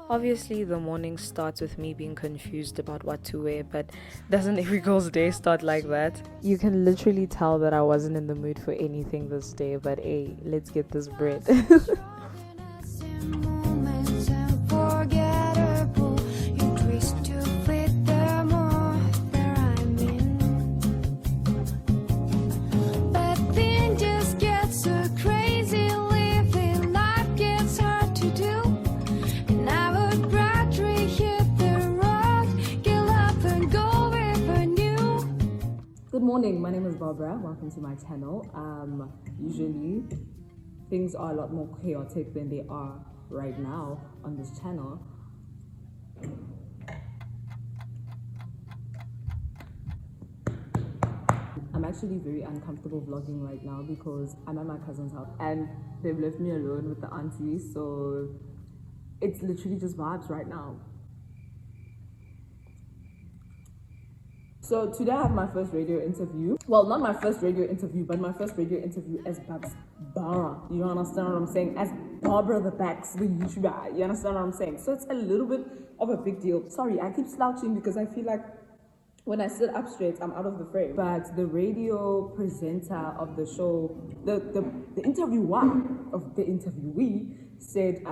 Obviously, the morning starts with me being confused about what to wear, but doesn't every girl's day start like that? You can literally tell that I wasn't in the mood for anything this day, but hey, let's get this bread. Good morning, my name is Barbara. Welcome to my channel. Usually things are a lot more chaotic than they are right now on this channel. I'm actually very uncomfortable vlogging right now because I'm at my cousin's house and they've left me alone with the auntie, so it's literally just vibes right now. So today I have my first radio interview. Well, not my first radio interview, but my first radio interview as baxbara. You understand what I'm saying? As Barbara the Bax, the YouTuber. You understand what I'm saying? So it's a little bit of a big deal. Sorry, I keep slouching because I feel like when I sit up straight, I'm out of the frame. But the radio presenter of the show, the interviewer of the interviewee said,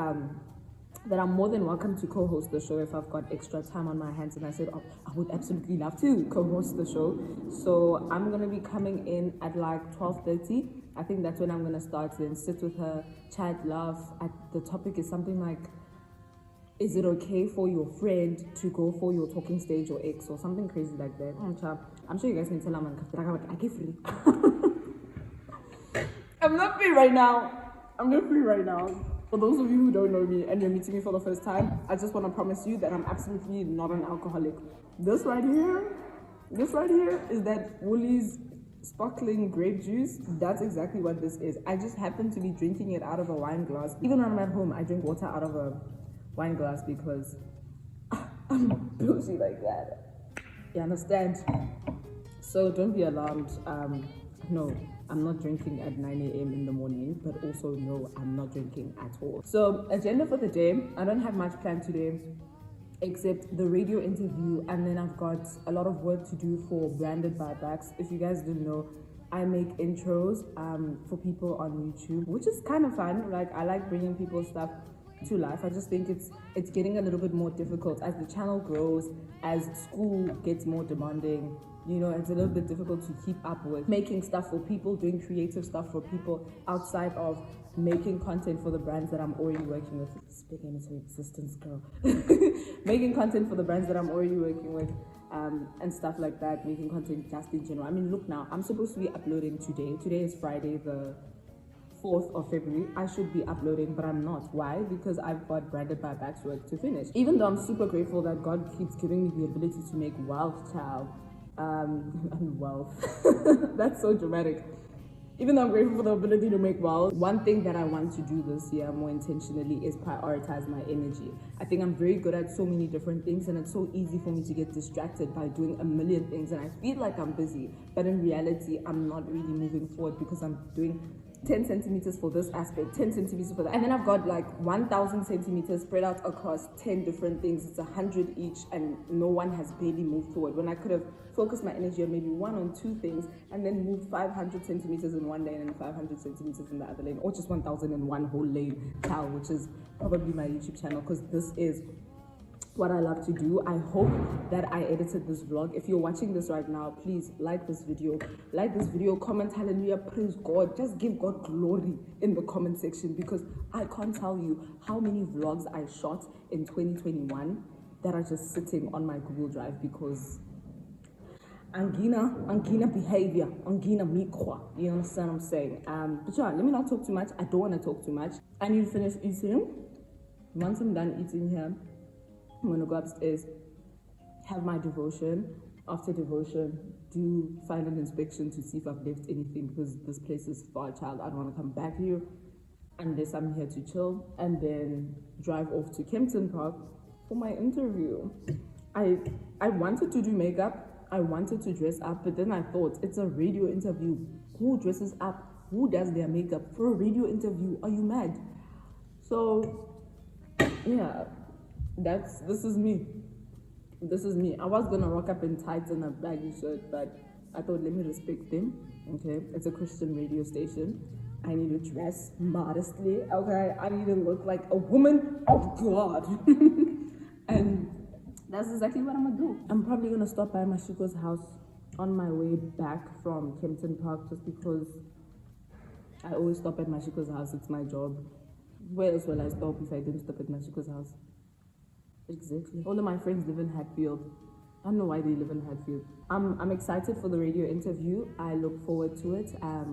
that I'm more than welcome to co-host the show if I've got extra time on my hands. And I said, oh, I would absolutely love to co-host the show. So I'm going to be coming in at like 12:30. I think that's when I'm going to start, then sit with her, chat, laugh. The topic is something like, is it okay for your friend to go for your talking stage or ex or something crazy like that? I'm sure you guys can tell I get free. I'm not free right now. For those of you who don't know me and you're meeting me for the first time, I just want to promise you that I'm absolutely not an alcoholic. This right here is that Woolies sparkling grape juice. That's exactly what this is. I just happen to be drinking it out of a wine glass. Even when I'm at home, I drink water out of a wine glass because I'm bougie like that. You understand? So don't be alarmed. No, I'm not drinking at 9 a.m. in the morning, but also no, I'm not drinking at all. So agenda for the day, I don't have much planned today except the radio interview, and then I've got a lot of work to do for Branded by Bax. If you guys didn't know, I make intros for people on YouTube, which is kind of fun. Like, I like bringing people's stuff to life. I just think it's getting a little bit more difficult as the channel grows, as school gets more demanding. You know, it's a little bit difficult to keep up with making stuff for people, doing creative stuff for people outside of making content for the brands that I'm already working with. Speaking into existence, girl. Making content for the brands that I'm already working with, and stuff like that. Making content just in general. I mean, look now, I'm supposed to be uploading today. Today is Friday, the 4th of February. I should be uploading, but I'm not. Why? Because I've got Branded by Bax work to finish. Even though I'm super grateful that God keeps giving me the ability to make wealth, child. And wealth. That's so dramatic. Even though I'm grateful for the ability to make wealth, one thing that I want to do this year more intentionally is prioritize my energy. I think I'm very good at so many different things, and it's so easy for me to get distracted by doing a million things, and I feel like I'm busy, but in reality I'm not really moving forward because I'm doing 10 centimeters for this aspect, 10 centimeters for that, and then I've got like 1,000 centimeters spread out across 10 different things. It's 100 each, and no one has barely moved forward, when I could have focused my energy on maybe 1 or 2 things and then moved 500 centimeters in one lane and 500 centimeters in the other lane, or just 1,000 in one whole lane, which is probably my YouTube channel, because this is what I love to do. I hope that I edited this vlog. If you're watching this right now, please like this video, comment hallelujah, praise God, just give God glory in the comment section, because I can't tell you how many vlogs I shot in 2021 that are just sitting on my Google Drive because angina behavior, angina mikwa. You understand what I'm saying? But yeah, let me not talk too much. I don't want to talk too much. I need to finish eating. Once I'm done eating here, I'm gonna go upstairs, have my devotion. After devotion, do final inspection to see if I've left anything, because this place is far, child. I don't want to come back here unless I'm here to chill, and then drive off to Kempton Park for my interview. I wanted to do makeup, I wanted to dress up, but then I thought, it's a radio interview. Who dresses up? Who does their makeup for a radio interview? Are you mad? So So yeah, this is me. This is me. I was gonna rock up in tights and a baggy shirt, but I thought, let me respect them. Okay, it's a Christian radio station. I need to dress modestly. Okay, I need to look like a woman of God. And that's exactly what I'm gonna do. I'm probably gonna stop by Mashiko's house on my way back from Kempton Park, just because I always stop at Mashiko's house. It's my job. Where else will I stop if I didn't stop at Mashiko's house? Exactly. All of my friends live in Hatfield. I don't know why they live in Hatfield. I'm excited for the radio interview. I look forward to it. I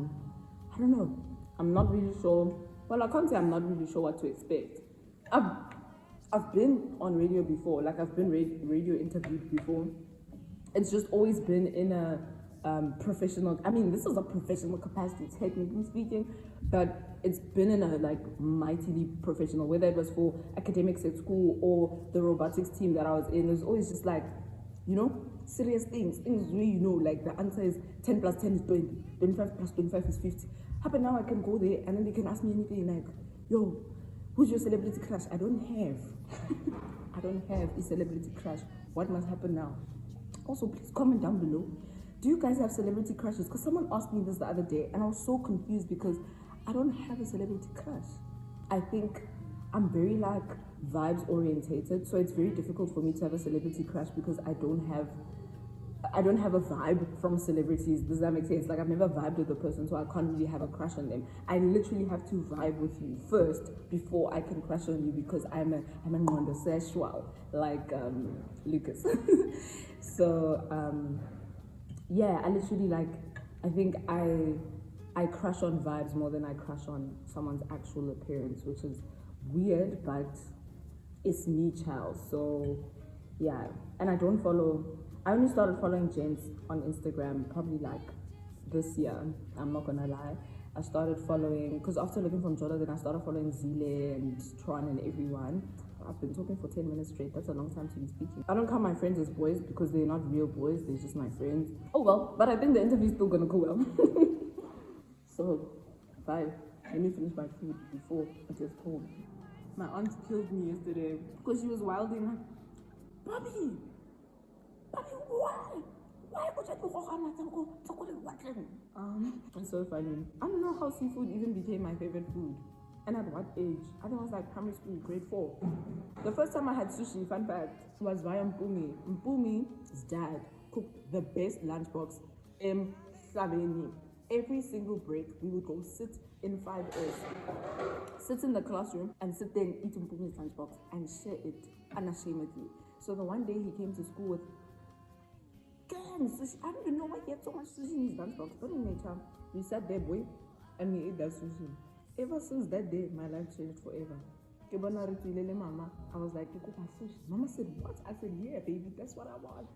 don't know. I'm not really sure. Well, I can't say I'm not really sure what to expect. I've been on radio before. Like, I've been radio interviewed before. It's just always been in a professional. I mean, this is a professional capacity, technically speaking, but it's been in a like mightily professional. Whether it was for academics at school or the robotics team that I was in, it was always just like, you know, serious things where you know, like the answer is 10 plus 10 is 20, 25 plus 25 is 50. But now I can go there and then they can ask me anything like, yo, who's your celebrity crush? I don't have a celebrity crush. What must happen now? Also, please comment down below. Do you guys have celebrity crushes? Because someone asked me this the other day and I was so confused because I don't have a celebrity crush. I think I'm very like vibes orientated, so it's very difficult for me to have a celebrity crush because I don't have a vibe from celebrities. Does that make sense? Like, I've never vibed with a person, so I can't really have a crush on them. I literally have to vibe with you first before I can crush on you, because I'm a non-sexual, like Lucas. So yeah, I literally like, I think I crush on vibes more than I crush on someone's actual appearance, which is weird, but it's me, child. So yeah, and I only started following gents on Instagram probably like this year. I'm not gonna lie. I started following, because after looking from Jola, then I started following Zile and Tron and everyone. I've been talking for 10 minutes straight. That's a long time to be speaking. I don't count my friends as boys because they're not real boys. They're just my friends. Oh well, but I think the interview's still gonna go well. So, bye. Let me finish my food before it gets cold. My aunt killed me yesterday because she was wilding like, Bobby, why? Why would you do it's so funny. I don't know how seafood even became my favorite food. And at what age? I think I was like primary school, grade 4. The first time I had sushi, fun fact, was via Mpumi. Mpumi's dad cooked the best lunchbox in Sabeni. Every single break, we would go sit in 5S, sit in the classroom and sit there and eat Mpumi's lunchbox and share it unashamedly. So the one day he came to school with sushi. I don't even know why he had so much sushi in his lunchbox. But in nature, we sat there, boy, and we ate that sushi. Ever since that day, my life changed forever. Mama, I was like, sushi. Mama said, what? I said, yeah, baby, that's what I want.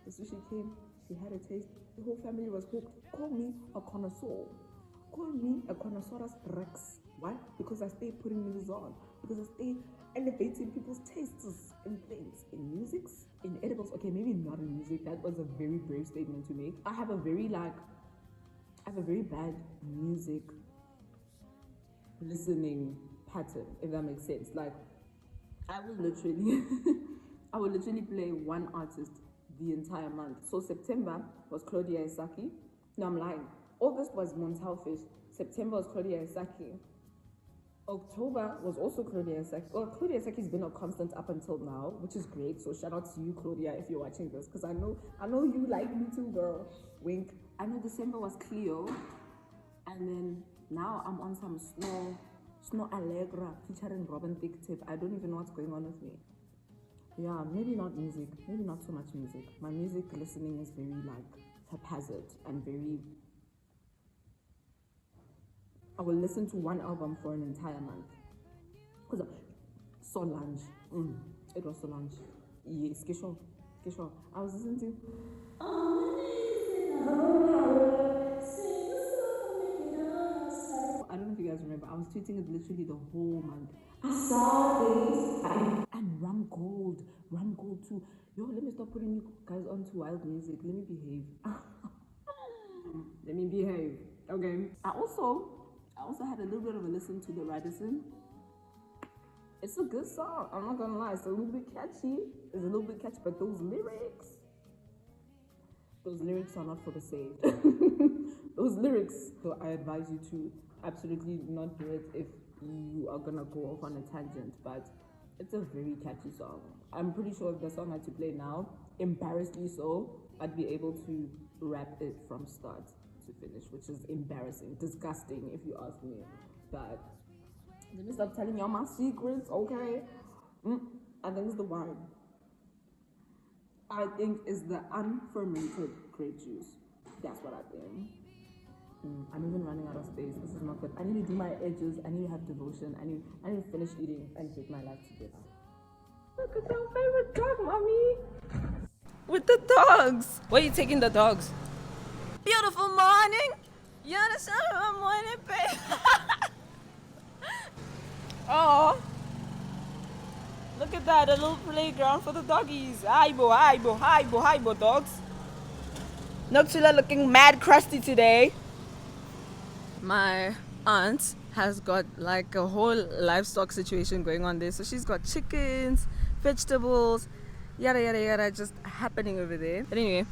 The sushi came, she had a taste. The whole family was hooked. Call me a connoisseur. Call me a connoisseurus rex. Why? Because I stay putting music on. Because I stay elevating people's tastes in things. In musics, in edibles. Okay, maybe not in music. That was a very brave statement to make. I have a very bad music listening pattern, if that makes sense. Like, I will literally play one artist the entire month. So September was Claudia Isaki. No, I'm lying. August was Montal Fish. September was Claudia Isaki. October was also Claudia Isaki. Well, Claudia Isaki's been a constant up until now, which is great. So shout out to you, Claudia, if you're watching this, because I know you like me too, girl. Wink. I know December was Cleo, and then now I'm on some Snow Allegra featuring Robin Thicke Tip. I don't even know what's going on with me. Yeah, maybe not music. Maybe not so much music. My music listening is very like haphazard and very. I will listen to one album for an entire month. Because Solange. It was Solange. Yes, Kesho. I was listening to. I don't know if you guys remember. I was tweeting it literally the whole month. I saw this. And Rum Gold too. Yo, let me stop putting you guys onto wild music. Let me behave. Let me behave. Okay. I also had a little bit of a listen to the Radisson. It's a good song. I'm not gonna lie. It's a little bit catchy. But those lyrics are not for the saved. Those lyrics, so I advise you to absolutely not do it if you are gonna go off on a tangent. But it's a very catchy song. I'm pretty sure if the song I had to play now, embarrassingly so, I'd be able to rap it from start to finish, which is embarrassing, disgusting if you ask me. But let me stop telling y'all my secrets, okay? I think it's the wine. I think it's the unfermented grape juice. That's what I think. I'm even running out of space. This is not good. I need to do my edges. I need to have devotion. I need to finish eating and get my life together. Look at your favorite dog, mommy. With the dogs. Where are you taking the dogs? Beautiful morning. You're the sun of my morning, babe. Oh. Look at that, a little playground for the doggies. Hi, bo, dogs. Noxula looking mad crusty today. My aunt has got like a whole livestock situation going on there. So she's got chickens, vegetables, yada yada yada, just happening over there. But anyway,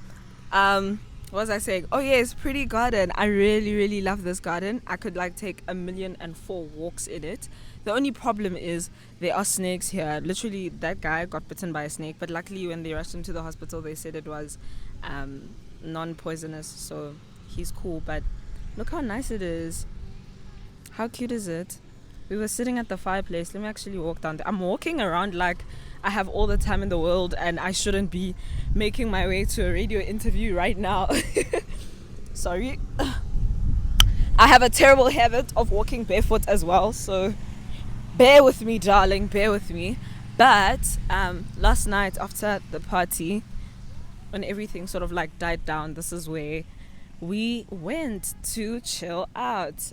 what was I saying? Oh yes, pretty garden. I really love this garden. I could like take 1,000,004 walks in it. The only problem is there are snakes here. Literally, that guy got bitten by a snake, but luckily when they rushed him to the hospital, they said it was non-poisonous, so he's cool. But look how nice it is. How cute is it? We were sitting at the fireplace. Let me actually walk down there. I'm walking around like I have all the time in the world and I shouldn't be making my way to a radio interview right now. Sorry. I have a terrible habit of walking barefoot as well, so bear with me, darling, bear with me. But last night after the party, when everything sort of like died down, this is where we went to chill out.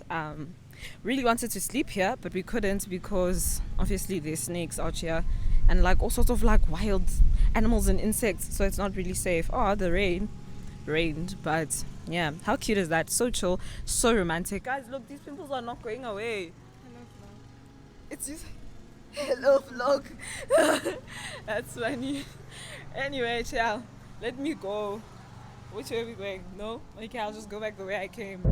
Really wanted to sleep here, but we couldn't because obviously there's snakes out here and like all sorts of like wild animals and insects, so it's not really safe. Oh, the rained, but yeah, how cute is that? So chill, so romantic. Guys, look, these pimples are not going away. Hello, vlog. It's just hello vlog. That's funny. Anyway, ciao. Let me go. Which way are we going? No? Okay, I'll just go back the way I came.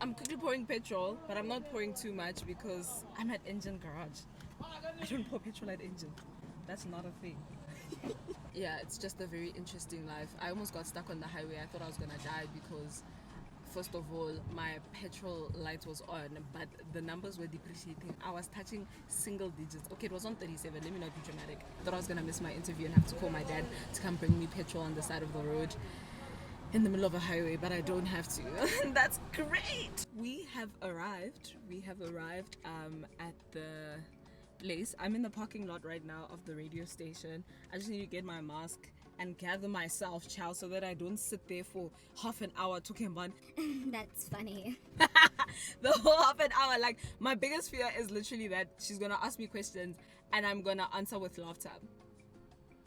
I'm quickly pouring petrol, but I'm not pouring too much because I'm at engine garage. I don't pour petrol at engine. That's not a thing. Yeah, it's just a very interesting life. I almost got stuck on the highway. I thought I was gonna die because first of all, my petrol light was on, but the numbers were depreciating. I was touching single digits. Okay, it was on 37. Let me not be dramatic. Thought I was gonna miss my interview and have to call my dad to come bring me petrol on the side of the road in the middle of a highway, but I don't have to. That's great. We have arrived at the place. I'm in the parking lot right now of the radio station. I just need to get my mask and gather myself, child, so that I don't sit there for half an hour talking about That's funny. the whole half an hour. Like, my biggest fear is literally that she's gonna ask me questions and I'm gonna answer with laughter.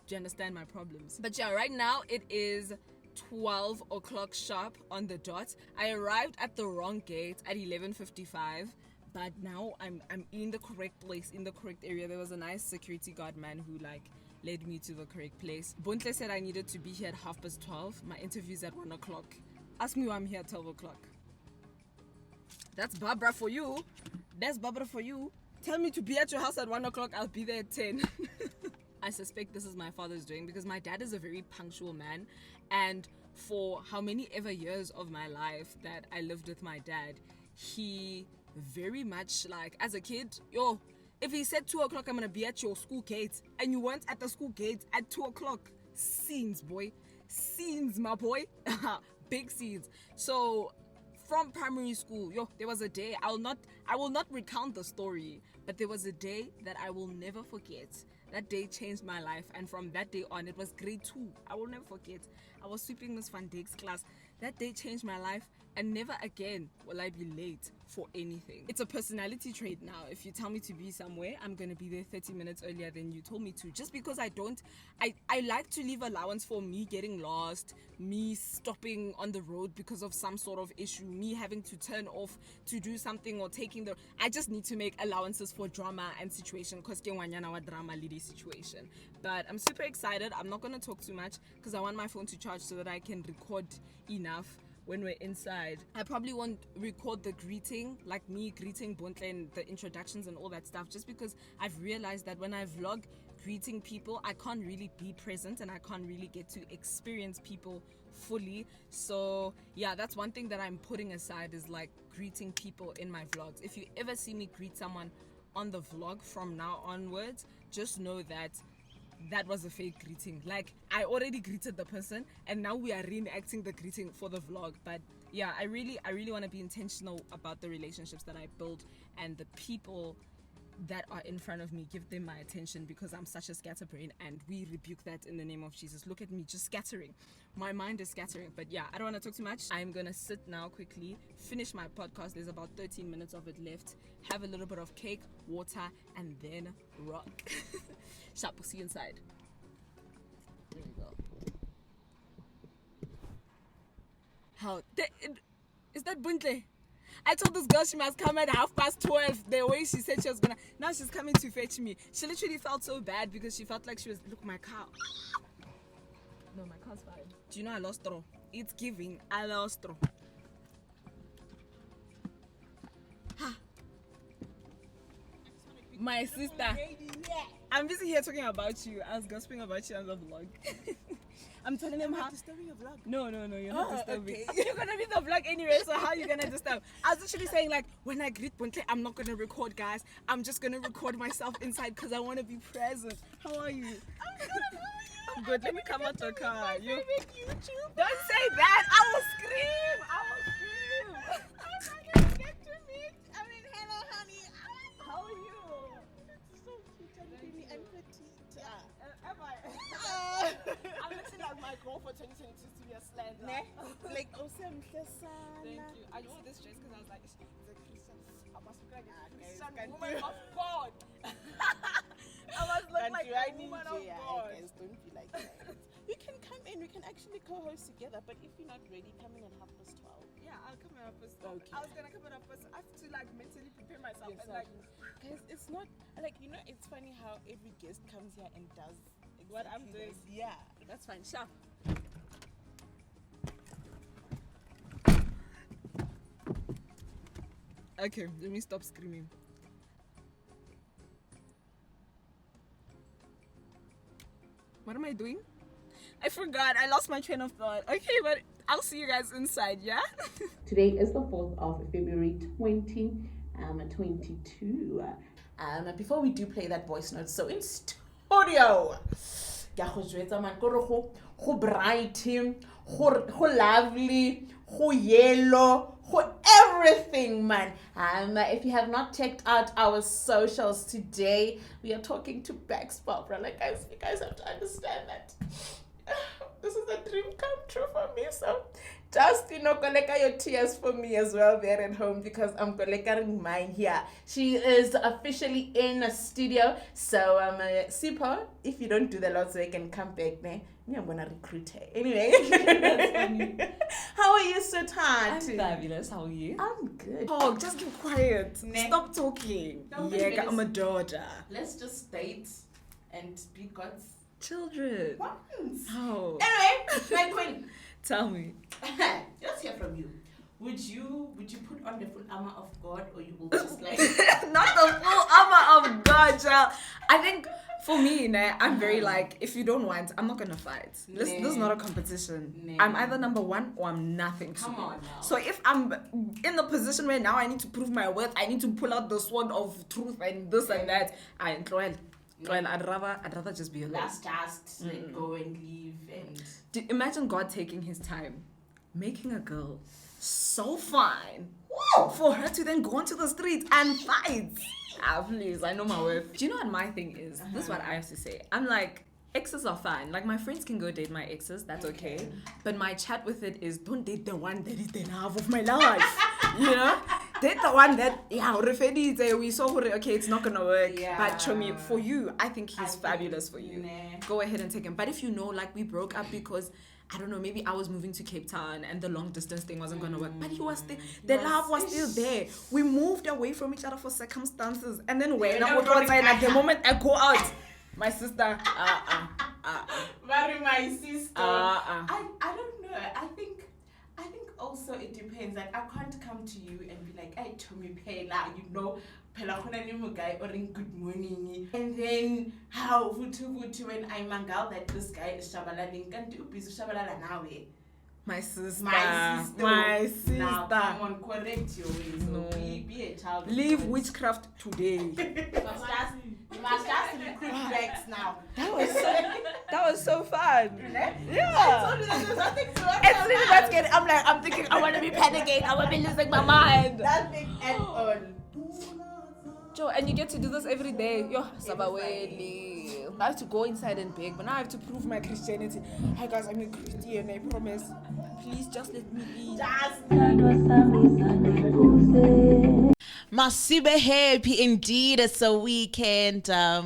Do you understand my problems? But yeah, right now it is 12 o'clock sharp on the dot. I arrived at the wrong gate at 11:55, but now I'm in the correct place, in the correct area. There was a nice security guard man who like led me to the correct place. Bontle said I needed to be here at 12:30. My interview's at 1 o'clock. Ask me why I'm here at 12 o'clock. That's Barbara for you. Tell me to be at your house at 1 o'clock. I'll be there at 10. I suspect this is my father's doing because my dad is a very punctual man, and for how many ever years of my life that I lived with my dad, he very much like, as a kid, if he said 2 o'clock I'm gonna be at your school gate and you weren't at the school gate at 2 o'clock, scenes, my boy. Big scenes. So from primary school, there was a day, I will not recount the story, but there was a day that I will never forget. That day changed my life, and from that day on, it was grade 2. I will never forget. I was sweeping Miss Van Dijk's class. That day changed my life. and never again will I be late for anything. It's a personality trait now. If you tell me to be somewhere, I'm gonna be there 30 minutes earlier than you told me to. Just because I like to leave allowance for me getting lost, me stopping on the road because of some sort of issue, me having to turn off to do something or I just need to make allowances for drama and situation because drama lady situation. But I'm super excited. I'm not gonna talk too much because I want my phone to charge so that I can record enough when we're inside. I probably won't record the greeting, like me greeting Bontle and the introductions and all that stuff, just because I've realized that when I vlog greeting people, I can't really be present and I can't really get to experience people fully. So yeah, that's one thing that I'm putting aside, is like greeting people in my vlogs. If you ever see me greet someone on the vlog from now onwards, just know that that was a fake greeting. Like, I already greeted the person and now we are reenacting the greeting for the vlog. But yeah, I really want to be intentional about the relationships that I build and the people that are in front of me. Give them my attention because I'm such a scatterbrain, and we rebuke that in the name of Jesus. Look at me, just scattering. My mind is scattering. But yeah, I don't want to talk too much. I'm gonna sit now quickly, finish my podcast. There's about 13 minutes of it left. Have a little bit of cake, water, and then rock. Sharp, we'll see you inside. There we go. How? Is that Buntle? I told this girl she must come at 12:30. The way she said she was gonna. Now she's coming to fetch me. She literally felt so bad because she felt like she was. Look, my car. No, my car's fine. Do you know I lost straw? It's giving. I lost straw. My sister. I'm busy here talking about you. I was gossiping about you on the vlog. I'm telling them how. Disturbing your vlog? No, you're not disturbing. Okay. You're gonna be the vlog anyway, so how are you gonna disturb? I was literally saying, like, when I greet Buntle, I'm not gonna record, guys. I'm just gonna record myself inside because I want to be present. How are you? I'm good. How are you? I'm good. Let me come out the car. You YouTube. don't say that. I will scream. I'm not gonna get to meet. I mean, hello, honey. How are you? It's so cute and pretty and petite. Am I? I'm looking like my goal for 2022 to be a slender. Like, awesome. Thank you. I wore this dress because I was like, it's a Christian. I must look like a Christian can woman do. of God. I must look like a woman of God. Guys, don't be like that. You can come in. We can actually co-host together. But if you're not ready, come in at 12:30. Yeah, I'll come up with. Okay. I was gonna come up with. I have to like mentally prepare myself and like. Guys, it's not like, you know, it's funny how every guest comes here and does What I'm doing. this. Yeah. That's fine. Sure. Okay, let me stop screaming. What am I doing? I forgot. I lost my train of thought. Okay, but I'll see you guys inside, yeah? Today is the 4th of February 2022. Before we do play that voice note, so in studio, go bright, go lovely, go yellow, go everything, man. If you have not checked out our socials today, we are talking to Baxbara. Like, guys, you guys have to understand that this is a dream come true for me. So just, collect your tears for me as well there at home, because I'm collecting mine here. She is officially in a studio. So Sipo, if you don't do the lot so you can come back, man, I'm gonna recruit her. Anyway. That's funny. How are you, sweetheart? I'm fabulous. How are you? I'm good. Oh, just keep quiet. Ne. Stop talking. Don't Yeah, be I'm a daughter. Let's just date and be God's Children. ones. Oh, Anyway, my queen, tell me. let's hear from you. Would you put on the full armor of God, or you will just like Not the full armor of God, child. I think for me, I'm very like, if you don't want, I'm not gonna fight. This is not a competition. Nah. I'm either number one or I'm nothing to Come you. on now. So if I'm in the position where now I need to prove my worth, I need to pull out the sword of truth and this and that, I'd rather just be alone. just like go and leave and Imagine God taking his time, making a girl so fine for her to then go onto the street and fight. Please, I know my worth. Do you know what my thing is? This is what I have to say. I'm like, Exes are fine. Like, my friends can go date my exes. That's okay. But my chat with it is, don't date the one that is the love of my life. You know? Date the one that, we saw, okay, it's not going to work. Yeah. But Chomi, for you, I think he's fabulous for you. Go ahead and take him. But if you know, like, we broke up because, I don't know, maybe I was moving to Cape Town and the long distance thing wasn't going to work. But he was still, the love was still there. We moved away from each other for circumstances. And then when at the moment I go out, my sister, Marry my sister. I don't know. I think also it depends. Like, I can't come to you and be like, "Hey, Tommy Pela, you know, Pela khona ni mo guy or good morning." And then how vutu when I mangal that this guy is shabalaling, can't you be shabalala now? my sister. Now, come on, correct your ways. No. Be a child. Leave witchcraft today. You must just recruit Rex now. That was so fun. I Yeah. told you that there's nothing to It's really not scary. I'm thinking I want to be panicking. I want to be losing my mind. Nothing at all. Joe, and you get to do this every day. Yo, Sabaweli. I have to go inside and beg, but now I have to prove my Christianity. Hi guys, I'm a Christian, I promise. Please just let me be. Must be happy indeed. It's a weekend. So,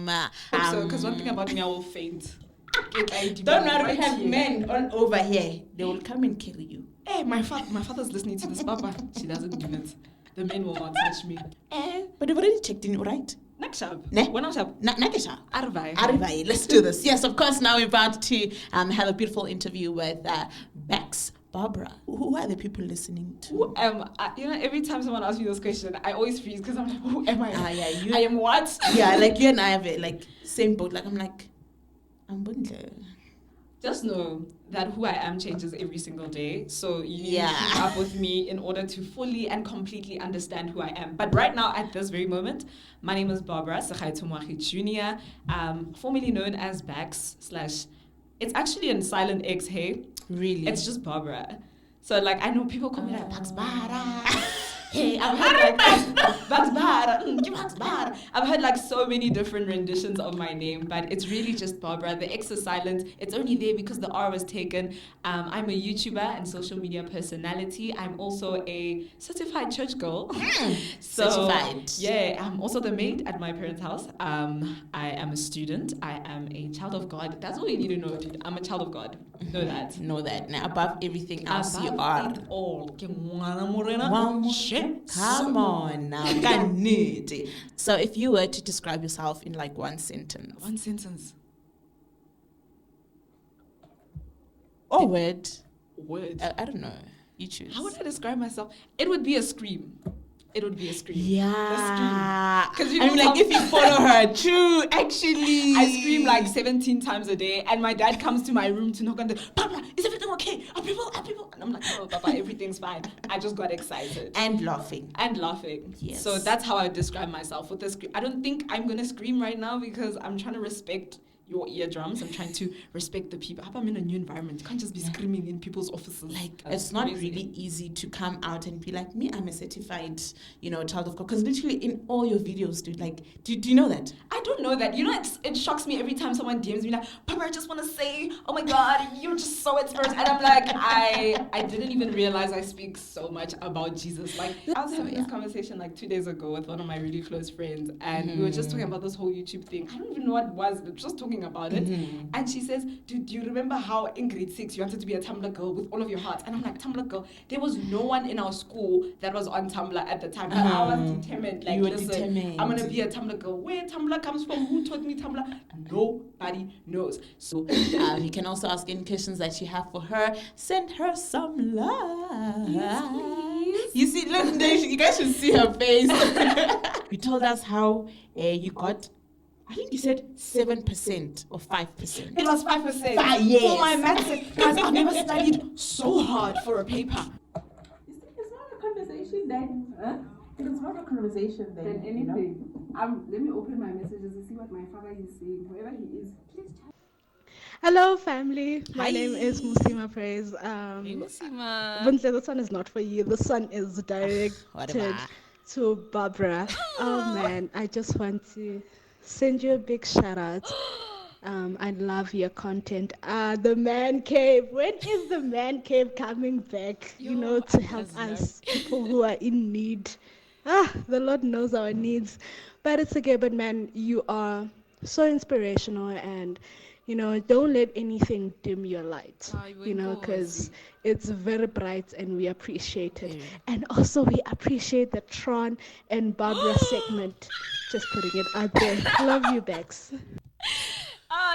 because one thing about me, I will faint. Don't worry, we have men all over here. They will come and carry you. Hey, my father's listening to this, Papa. She doesn't do it. The men will not touch me. But you've already checked in, right? Nakshab. Ne? When I'm sharp. Nakesha. Arvai. Arivai, let's do this. Yes, of course, now we're about to have a beautiful interview with Barbara. Who are the people listening to? Who am I? You know, every time someone asks me this question, I always freeze because I'm like, who am I? Yeah, I am what? Yeah, like you and I have it, like same boat. Like I'm Bundle. Just know that who I am changes every single day. So you need to Yeah. keep up with me in order to fully and completely understand who I am. But right now, at this very moment, my name is Barbara Sakhaitumachi Jr., formerly known as Bax / it's actually in silent X, hey? Really? It's just Barbara. So, like, I know people call me like baxbara. Hey, I've heard like baxbara. I've heard like so many different renditions of my name, but it's really just Barbara. The X is silent. It's only there because the R was taken. I'm a YouTuber and social media personality. I'm also a certified church girl. So, certified. Yeah, I'm also the maid at my parents' house. I am a student. I am a child of God. That's all you need to know, dude. I'm a child of God. Know that. Know that. Now, above everything else, Above you are. it all. One shit. Come on now. Kaniti. So, if you were to describe yourself in like one sentence. One sentence. Or word. Word. I don't know. You choose. How would I describe myself? It would be a scream. It would be a scream. Yeah. Because I mean, like, if you follow her, true, actually. I scream like 17 times a day, and my dad comes to my room to knock on the Papa, is everything okay? Are people? And I'm like, oh, Papa, everything's fine. I just got excited. And laughing. Yes. So that's how I would describe myself with the scream. I don't think I'm going to scream right now because I'm trying to respect your eardrums. I'm trying to respect the people. I'm in a new environment. You can't just be screaming in people's offices. Like, it's not really easy to come out and be like, me, I'm a certified, child of God. Because literally in all your videos, dude, like, do you know that? I don't know that. You know, it shocks me every time someone DMs me like, Papa, I just want to say, oh my God, you're just so inspiring. And I'm like, I didn't even realize I speak so much about Jesus. Like, I was having this conversation like 2 days ago with one of my really close friends, and we were just talking about this whole YouTube thing. I don't even know what it was, but just talking about it. And she says, dude, do you remember how in grade 6 you wanted to be a Tumblr girl with all of your heart? And I'm like, Tumblr girl? There was no one in our school that was on Tumblr at the time. But I was determined. Like, listen, I'm going to be a Tumblr girl. Where Tumblr comes from? Who taught me Tumblr? Nobody knows. So you can also ask any questions that you have for her. Send her some love. Yes, please. You see, look, you guys should see her face. You told us how you got, I think you said 7% or 5%. it was 5%. Yes. For my maths, guys, I've never studied so hard for a paper. It's not a conversation then. It's not a conversation then. Than anything. Let me open my messages and see what my father is saying. Whoever he is, please chat. Hello, family. My Hi. name is Musima Praise. Buntle, this one is not for you. This one is directed Whatever. to Barbara. Oh man, I just want to send you a big shout out. I love your content. The man cave. When is the man cave coming back? To help us people who are in need. The Lord knows our needs. But it's okay. But man, you are so inspirational, and don't let anything dim your light. Because it's very bright and we appreciate it. And also we appreciate the Tron and Barbara segment. Just putting it out there. Love you, Bex.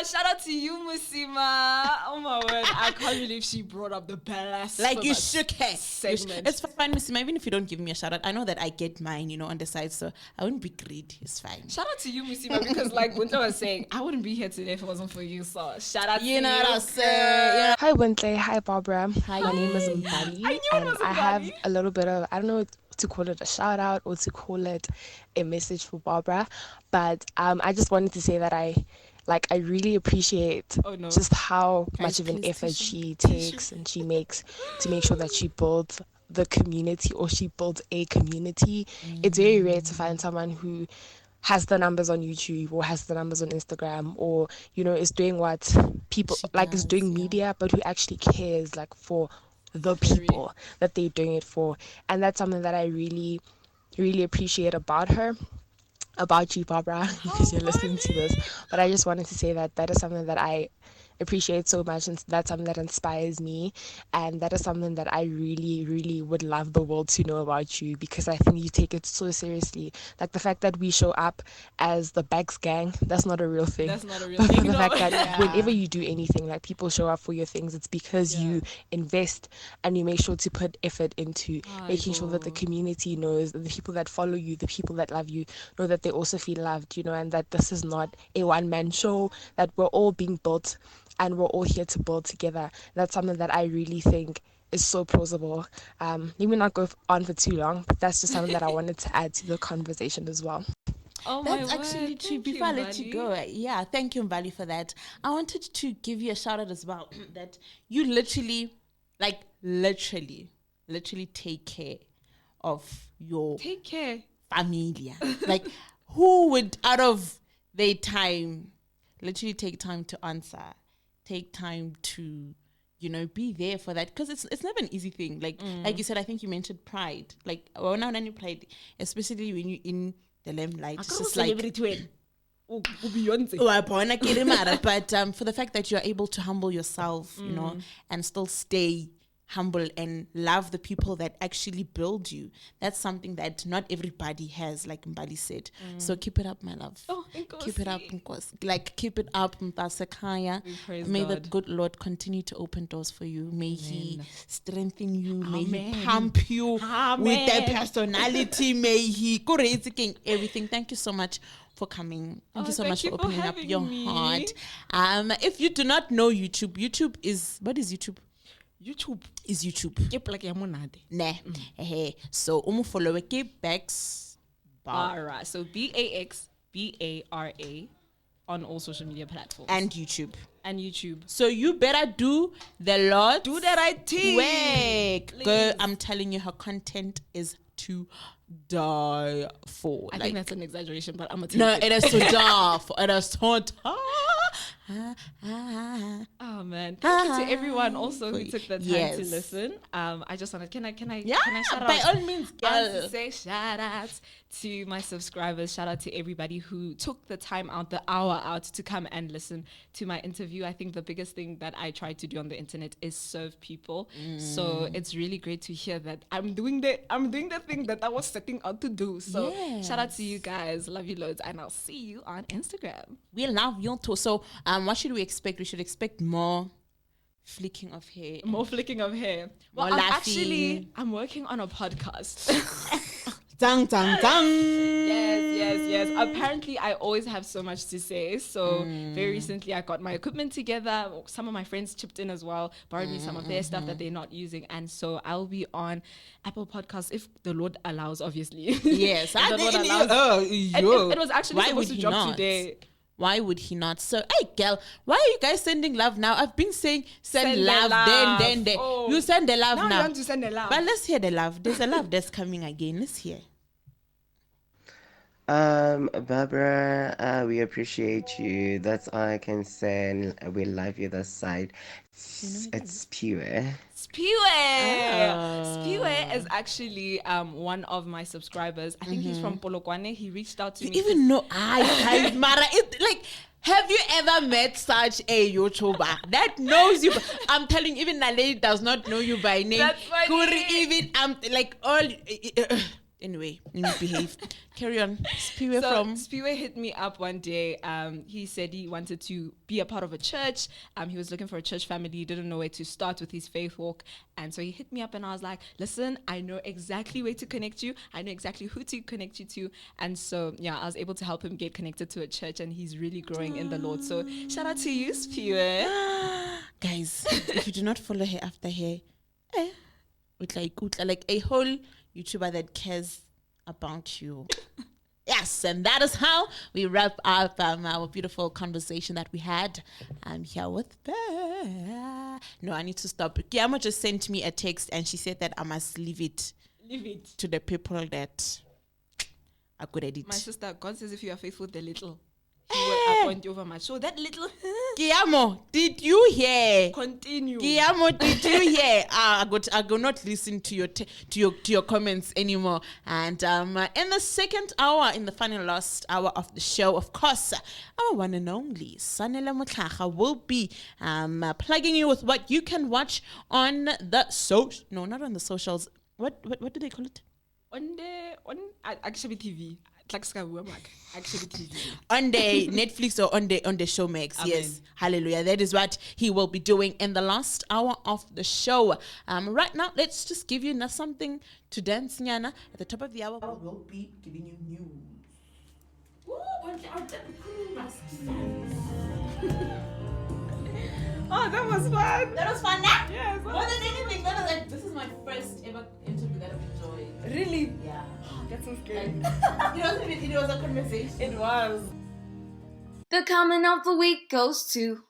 Shout out to you, Musima. Oh my word, I can't believe she brought up the ballast. Like you shook her. Segment. It's fine, Musima. Even if you don't give me a shout out, I know that I get mine, on the side, so I wouldn't be greedy. It's fine. Shout out to you, Musima, because like Winter was saying, I wouldn't be here today if it wasn't for you. So shout out to you. Know what I'm saying? Hi Wintle, hi Barbara. Hi. My name is Mbali, and I have a little bit of, I don't know to call it a shout out or to call it a message for Barbara, but I just wanted to say that I really appreciate just how much of an effort she takes and she makes to make sure that she builds the community, or she builds a community. It's very rare to find someone who has the numbers on YouTube or has the numbers on Instagram, or is doing what people is doing media, but who actually cares for the people that they're doing it for. And that's something that I really, really appreciate about her. About you, Barbara, because you're listening to this. But I just wanted to say that is something that I appreciate so much, and that's something that inspires me, and that is something that I really, really would love the world to know about you, because I think you take it so seriously. Like the fact that we show up as the Bags gang, that's not a real thing. That's not a real thing. The fact that whenever you do anything, people show up for your things, it's because you invest and you make sure to put effort into making sure that the community knows, the people that follow you, the people that love you, know that they also feel loved, and that this is not a one-man show, that we're all being built and we're all here to build together. That's something that I really think is so plausible. Let me not go on for too long, but that's just something that I wanted to add to the conversation as well. Oh That's my actually word. true. Thank Before I let Mbali. you go, thank you, Mbali, for that. I wanted to give you a shout out as well. That you literally take care of your Take care. familia. Who would, out of their time, literally take time to answer, take time to, be there for that, because it's never an easy thing. Like you said, I think you mentioned pride. When you pride, especially when you're in the limelight, it's just like. But for the fact that you're able to humble yourself, and still stay humble and love the people that actually build you, that's something that not everybody has, like Mbali said. So keep it up, my love. Keep it up, Nkosi. Keep it up, Mtasekaya. May the good Lord continue to open doors for you. May He strengthen you. May He pump you with that personality. May He everything. Thank you so much for coming. Thank you so much for opening up your heart. If you do not know YouTube is, what is YouTube? YouTube is YouTube. Nah. So follow Baxbara. So BAXBARA on all social media platforms. and YouTube. So you better do the Lord. do the right thing. Work. Girl, I'm telling you, her content is to die for. I think that's an exaggeration, but I'm gonna take no, it. it is to die for. It is to die. Oh man! Thank you to everyone also who took the time to listen. I just wanted, can I shout by out? all means, I want girl. to say shout out to my subscribers. Shout out to everybody who took the time out, the hour out to come and listen to my interview. I think the biggest thing that I try to do on the internet is serve people. So it's really great to hear that I'm doing the thing that I was setting out to do. So shout out to you guys. Love you loads, and I'll see you on Instagram. We love you too. So what should we expect? We should expect more flicking of hair. More flicking of hair. Well, More I'm working on a podcast. Dang, dang, dang. Yes. Apparently, I always have so much to say. So very recently, I got my equipment together. Some of my friends chipped in as well, borrowed me some of their stuff that they're not using. And so I'll be on Apple Podcasts if the Lord allows, obviously. Yes. If the Lord allows. It was actually Why supposed would to he drop not? today. Why would he not? So, hey, girl, why are you guys sending love now? I've been saying send the love, love. then. Oh. You send the love Now now. you want to send the love. But let's hear the love. There's a love that's coming again. Let's hear. Barbara, we appreciate you. That's all I can say. And we love you this side. It's pure. Spewe is actually one of my subscribers. I think he's from Polokwane. He reached out to me. Even know, guys, Mara, like, have you ever met such a YouTuber that knows you? I'm telling you, even Naledi does not know you by name. That's funny. Kuri, even, like, all. Anyway, let me behave. Carry on. Spewe hit me up one day. He said he wanted to be a part of a church. He was looking for a church family. He didn't know where to start with his faith walk. And so he hit me up and I was like, listen, I know exactly where to connect you. I know exactly who to connect you to. And so, yeah, I was able to help him get connected to a church and he's really growing in the Lord. So shout out to you, Spewe. Guys, if you do not follow her after her, with like a whole YouTuber that cares about you. Yes, and that is how we wrap up our beautiful conversation that we had here with Bear. No, I need to stop. Kiamo just sent me a text and she said that I must leave it to the people that are good at it. My sister, God says if you are faithful with the little, He will appoint you over much. So that little... Kiamo, did you hear? Continue. Kiamo, did you hear? I go not listen to your comments anymore. And in the second hour, in the final last hour of the show, of course, our one and only Sanela Mutlacha will be plugging you with what you can watch on the no, not on the socials. What do they call it? On Actually TV. Actually TV. On the Netflix or on the Showmax. Amen. Yes. Hallelujah. That is what he will be doing in the last hour of the show. Right now, let's just give you something to dance, Nyana. At the top of the hour, we'll be giving you news. Oh, that was fun. That was fun, nah? Yes. More than anything, this is my first ever interview that I've enjoyed. Really? Yeah. That's so scary. It was a conversation. It was. The comment of the week goes to